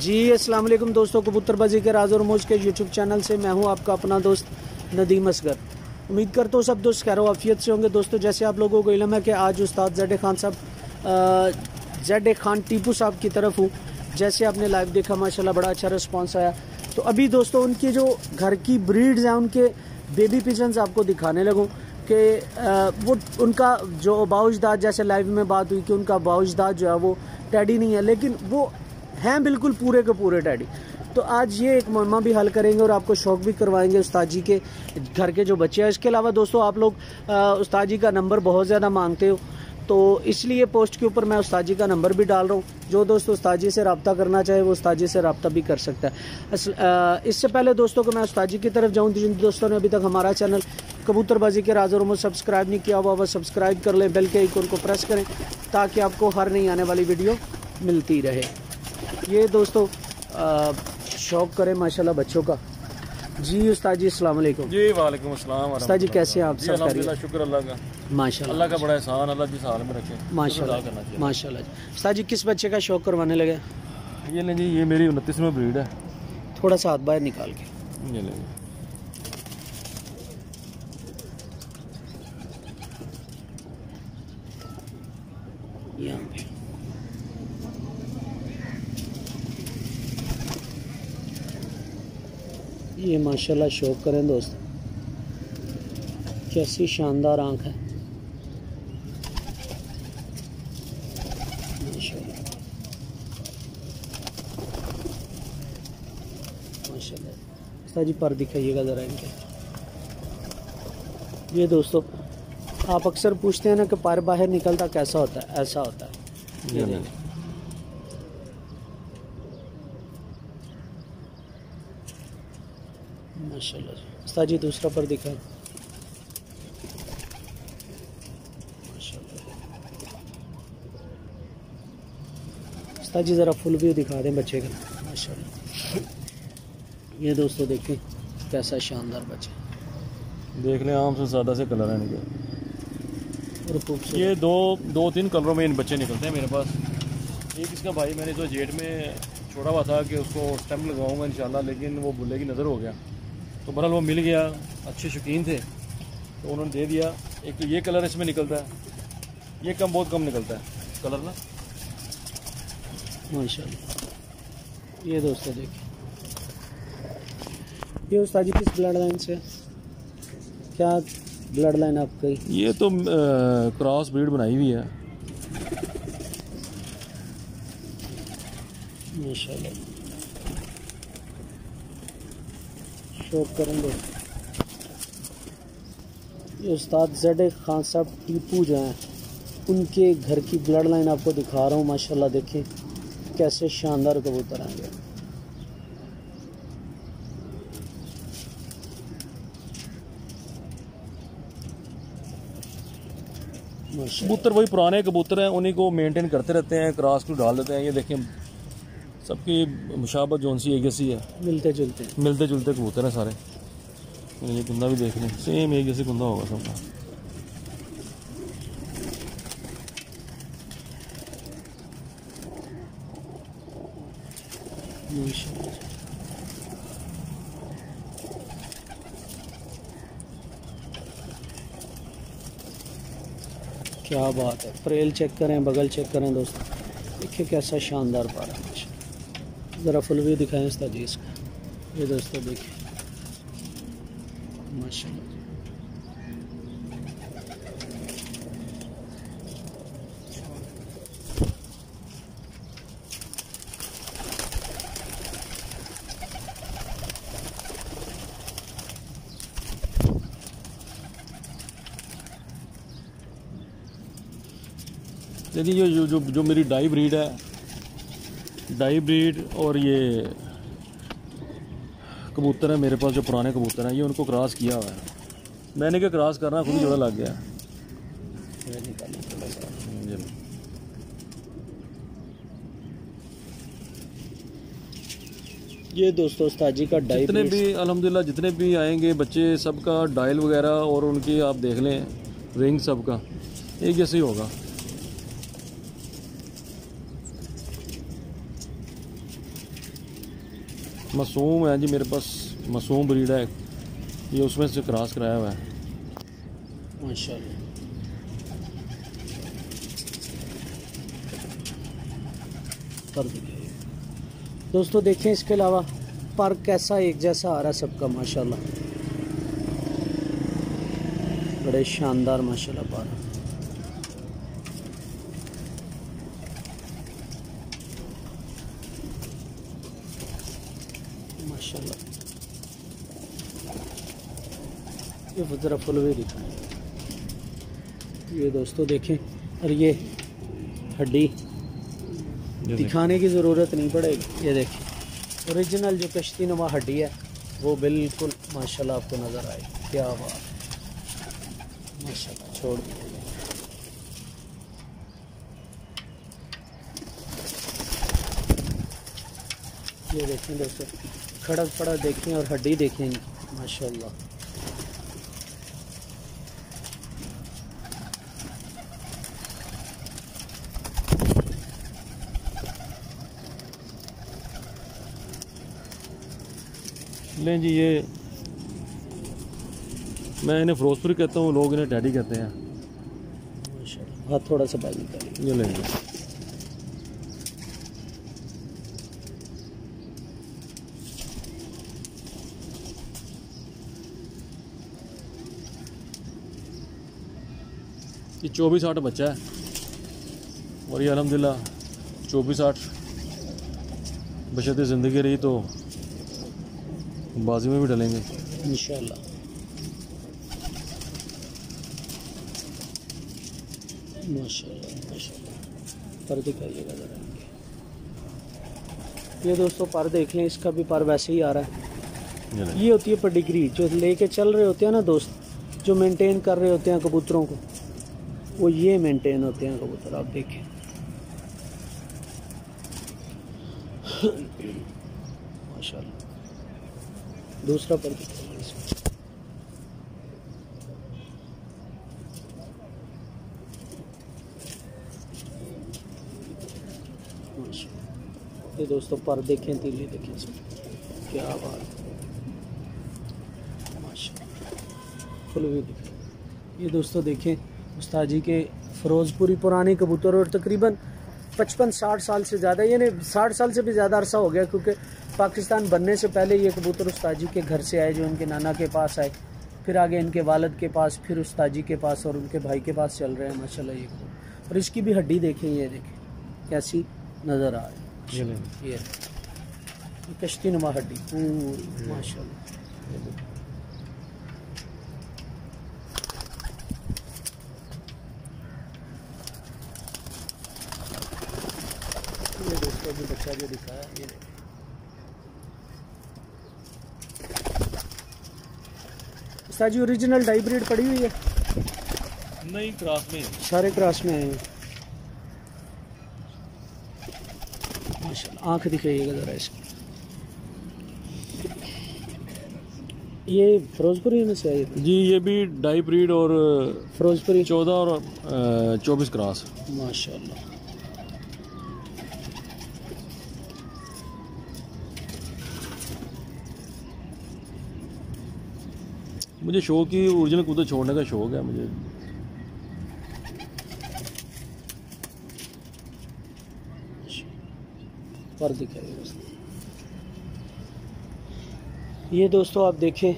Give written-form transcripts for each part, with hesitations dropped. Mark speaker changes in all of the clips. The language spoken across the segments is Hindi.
Speaker 1: जी अस्सलाम वालेकुम दोस्तों, कबूतरबाजी के राज और मौज के यूट्यूब चैनल से मैं हूं आपका अपना दोस्त नदीम असगर। उम्मीद करता हूँ सब दोस्त खैर आफियत से होंगे। दोस्तों जैसे आप लोगों को इल्म है कि आज उस्ताद ज़ेड खान साहब ज़ेड खान टीपू साहब की तरफ हूँ। जैसे आपने लाइव देखा माशाल्लाह बड़ा अच्छा रिस्पांस आया। तो अभी दोस्तों उनकी जो घर की ब्रीड्स हैं उनके बेबी पिजन्स आपको दिखाने लगूँ कि वो उनका जो बाउजदाद, जैसे लाइव में बात हुई कि उनका बाउजदाद जो है वो टैडी नहीं है, लेकिन वो हैं बिल्कुल पूरे के पूरे टैडी। तो आज ये एक मुअम्मा भी हल करेंगे और आपको शौक भी करवाएंगे उस्ताद जी के घर के जो बच्चे हैं। इसके अलावा दोस्तों आप लोग उस्ताद जी का नंबर बहुत ज़्यादा मांगते हो, तो इसलिए पोस्ट के ऊपर मैं उस्ताद जी का नंबर भी डाल रहा हूँ। जो दोस्त उस्ताद जी से रब्ता करना चाहे वो उस्ताद जी से रब्ता भी कर सकता है। इससे पहले दोस्तों को मैं उस्ताद जी की तरफ जाऊँ, जिन दोस्तों ने अभी तक हमारा चैनल कबूतरबाजी के राज और मौज सब्सक्राइब नहीं किया हुआ वह सब्सक्राइब कर लें, बेल के आइकन को प्रेस करें ताकि आपको हर नई आने वाली वीडियो मिलती रहे। ये दोस्तों शौक करें माशाल्लाह बच्चों का। जी उस्ताद जी अस्सलाम वालेकुम।
Speaker 2: जी वालेकुम अस्सलाम।
Speaker 1: उस्ताद जी कैसे हैं आप? सब
Speaker 2: अल्हम्दुलिल्लाह, शुक्र अल्लाह का।
Speaker 1: माशाल्लाह,
Speaker 2: अल्लाह का बड़ा एहसान, अल्लाह जिस हाल में रखे
Speaker 1: माशाल्लाह माशाल्लाह जी। उस्ताद जी किस बच्चे का शौक करवाने लगे?
Speaker 2: ये ले जी, ये मेरी 29वीं ब्रीड है।
Speaker 1: थोड़ा सा हाथ बाहर निकाल के
Speaker 2: ये ले
Speaker 1: यहाँ पे। ये माशाल्लाह शौक करें दोस्त, कैसी शानदार आंख है माशाल्लाह माशाल्लाह। उस्ताद जी पर दिखाइएगा ज़रा इनके। ये दोस्तों आप अक्सर पूछते हैं ना कि पर बाहर निकलता कैसा होता है, ऐसा होता है। ये देखिए माशाल्लाह जी। उस्ताद जी दूसरा पर दिखाएं माशाल्लाह। उस्ताद जी ज़रा फुल व्यू दिखा दें बच्चे का माशाल्लाह। ये दोस्तों देखें कैसा शानदार बच्चा,
Speaker 2: देख लें, आम से ज़्यादा से कलर है इनके
Speaker 1: और खूबसूरत।
Speaker 2: ये दो तीन कलरों में इन बच्चे निकलते हैं मेरे पास। एक इसका भाई मैंने जो जेट में छोड़ा हुआ था कि उसको स्टैम्प लगवाऊंगा इंशाल्लाह, लेकिन वो बुल्ले की नज़र हो गया, तो बहरहाल वो मिल गया। अच्छे शौकीन थे तो उन्होंने दे दिया। एक तो ये कलर इसमें निकलता है, ये बहुत कम निकलता है कलर ना
Speaker 1: माशाल्लाह। ये दोस्तों देखिए, ये उस्ताद जी किस ब्लड लाइन से, क्या ब्लड लाइन आपकी?
Speaker 2: ये तो क्रॉस ब्रीड बनाई हुई है
Speaker 1: माशाल्लाह। शौक करेंगे। ये उस्ताद ज़ेड खान साहब टीपू जो हैं उनके घर की ब्लड लाइन आपको दिखा रहा हूँ माशाल्लाह। देखें कैसे शानदार कबूतर आएंगे माशाल्लाह।
Speaker 2: कबूतर वही पुराने कबूतर हैं, उन्हीं को मेंटेन करते रहते हैं, क्रॉस को डाल देते हैं। ये देखें सबकी मुशाबत जोन सी एक जैसी है,
Speaker 1: मिलते जुलते
Speaker 2: कबूतर हैं सारे। ये कुंदा भी देख लें, सेम एक जैसे कुंदा होगा सबका।
Speaker 1: क्या बात है। फ्रेल चेक करें, बगल चेक करें दोस्तों, देखिए कैसा शानदार पारा है। ज़रा फुल व्यू दिखाएं उस्ताद जी इसका। ये दोस्तों देखिए माशाल्लाह।
Speaker 2: देखिए ये जो मेरी डाई ब्रीड है, डाई ब्रीड और ये कबूतर है मेरे पास जो पुराने कबूतर हैं, ये उनको क्रॉस किया हुआ है। मैंने क्या क्रॉस करना खुद ही जोड़ा लग गया।
Speaker 1: ये दोस्तों उस्ताद जी का डाई
Speaker 2: जितने भी अल्हम्दुलिल्लाह जितने भी आएंगे बच्चे, सबका डायल वगैरह और उनकी आप देख लें रिंग सबका एक जैसे ही होगा। मासूम है जी, मेरे पास मासूम ब्रीड है, ये उसमें से क्रॉस कराया हुआ है
Speaker 1: माशाल्लाह। पर दोस्तों देखें, इसके अलावा पर कैसा एक जैसा आ रहा है सबका माशाल्लाह, बड़े शानदार माशाल्लाह पर। माशाल्लाह ये ज़रा फुलवे दिखाएं। ये दोस्तों देखें, और ये हड्डी दिखाने की ज़रूरत नहीं पड़ेगी। ये देखिए ओरिजिनल जो कश्ती नुमा हड्डी है वो बिल्कुल माशाल्लाह आपको नज़र आए। क्या बात माशाल्लाह। छोड़ दिया ये देखें दोस्तों, खड़क पड़ा देखें और हड्डी देखें माशाल्लाह।
Speaker 2: लें जी, ये मैं इन्हें फिरोजपुरी कहता हूँ, लोग इन्हें डैडी कहते हैं
Speaker 1: माशाल्लाह। हाथ थोड़ा सा बाजू करें।
Speaker 2: ये लेंगे ये 24-8 बच्चा है और ये अल्हम्दुलिल्लाह 24-8 बशर्ते ज़िंदगी रही तो बाजी में भी डलेंगे
Speaker 1: इंशाल्लाह। माशाल्लाह माशाल्लाह। पर दिखाइएगा ज़रा। ये दोस्तों पर देख लें, इसका भी पर वैसे ही आ रहा है। ये होती है पेडिग्री, जो लेके चल रहे होते हैं ना दोस्त, जो मेंटेन कर रहे होते हैं कबूतरों को, वो ये मेंटेन होते हैं कबूतर। आप देखें माशाल्लाह। दूसरा पर दिखाइए इसमें। ये दोस्तों पर देखें, तीली देखें इसमें। क्या बात माशाल्लाह। फुल भी दिखें। ये दोस्तों देखें, उस्ताद जी के फिरोजपुरी पुराने कबूतर, और तकरीबन 55-60 साल से ज़्यादा, यानी 60 साल से भी ज़्यादा अरसा हो गया, क्योंकि पाकिस्तान बनने से पहले ये कबूतर उस्ताद जी के घर से आए, जो उनके नाना के पास आए, फिर आगे इनके वालिद के पास, फिर उस्ताद जी के पास और उनके भाई के पास चल रहे हैं माशाल्लाह ये कबूतर। और इसकी भी हड्डी देखें, ये देखें कैसी नज़र आ रही है। ये कश्ती नुमा हड्डी पूरी माशाल्लाह। ये दोस्तों भी बच्चा जो दिखाया, ये देखें। उस्ताद जी ओरिजिनल डाई ब्रीड पड़ी हुई है?
Speaker 2: नहीं, क्रॉस में
Speaker 1: सारे क्रॉस में आए हैं माशाल्लाह। आँख दिखाइएगा ज़रा इसकी। ये फिरोजपुरी में से आई थी
Speaker 2: जी, ये भी डाई ब्रीड और
Speaker 1: फिरोजपुरी
Speaker 2: 14 और 24 क्रॉस
Speaker 1: माशाल्लाह।
Speaker 2: मुझे शौक ही ओरिजिनल कबूतर छोड़ने का शौक है मुझे।
Speaker 1: पर दिखाइए ये दोस्तों, आप देखें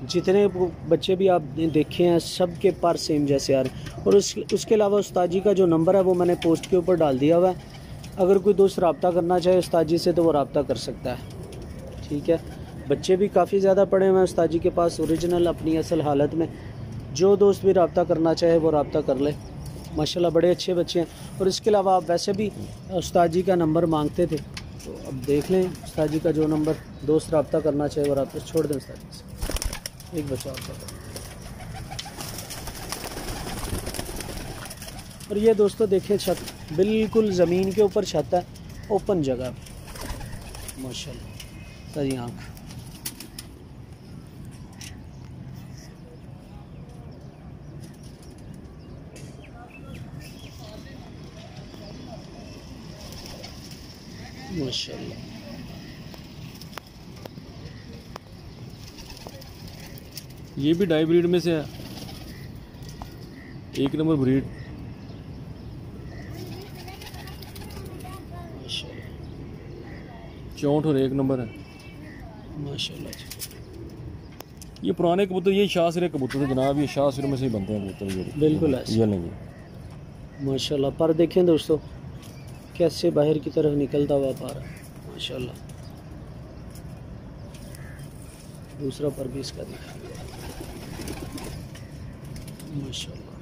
Speaker 1: जितने बच्चे भी आप देखे हैं सबके पर सेम जैसे आ रहे हैं। और उसके अलावा उस्ताद जी का जो नंबर है वो मैंने पोस्ट के ऊपर डाल दिया हुआ है। अगर कोई दोस्त रब्ता करना चाहे उस्ताद जी से तो वो रब्ता कर सकता है, ठीक है। बच्चे भी काफ़ी ज़्यादा पड़े हुए हैं उस्ताद जी के पास ओरिजिनल अपनी असल हालत में। जो दोस्त भी रब्ता करना चाहे वो रब्ता कर ले माशाल्लाह, बड़े अच्छे बच्चे हैं। और इसके अलावा आप वैसे भी उस्ताद जी का नंबर मांगते थे, तो अब देख लें उस्ताद जी का जो नंबर दोस्त रब्ता करना चाहे वो रब्ता छोड़ दें उस्ताद जी से। एक बच्चा और। और ये दोस्तों देखें, छत बिल्कुल ज़मीन के ऊपर छत है, ओपन जगह माशाल्लाह। सारी आँख माशाल्लाह।
Speaker 2: ये भी डाई ब्रीड में से है, 1 नंबर ब्रीड। चौंठ और 1 नंबर है
Speaker 1: माशाल्लाह जी।
Speaker 2: ये पुराने कबूतर, ये शाह सिरे कबूतर थे जनाब, ये शाह सिरे में से ही बनते हैं कबूतर। ये
Speaker 1: बिल्कुल ऐसे
Speaker 2: ये नहीं
Speaker 1: माशाल्लाह। पर देखें दोस्तों कैसे बाहर की तरफ निकलता हुआ पा रहा है माशाल्लाह। दूसरा पर भी इसका दिखा माशाल्लाह,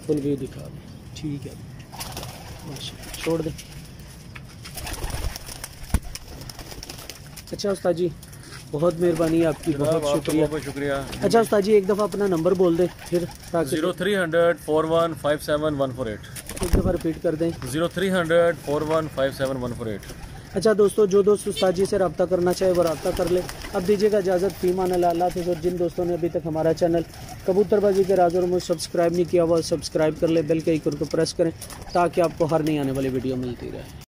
Speaker 1: फुल भी दिखा दे, ठीक है माशाल्लाह, छोड़ दे। अच्छा उस्ताद जी बहुत मेहरबानी आपकी, बहुत शुक्रिया।
Speaker 2: बहुत शुक्रिया।
Speaker 1: अच्छा उस्ताद जी एक दफ़ा अपना नंबर बोल दें फिर, ताकि
Speaker 2: 0300 4157 148।
Speaker 1: एक दफ़ा रिपीट कर दें।
Speaker 2: 0300 4157 148।
Speaker 1: अच्छा दोस्तों, जो दोस्त उस्ताद जी से रब्ता करना चाहे वो रब्ता कर ले। अब दीजिएगा इजाज़त, फीमान अल्लाह हाफ़िज़। और जिन दोस्तों ने अभी तक हमारा चैनल कबूतरबाजी के राज और मुझ सब्सक्राइब नहीं किया हुआ, सब्सक्राइब कर ले, बेल के आइकन को प्रेस करें ताकि आपको हर नई आने वाली वीडियो मिलती रहे।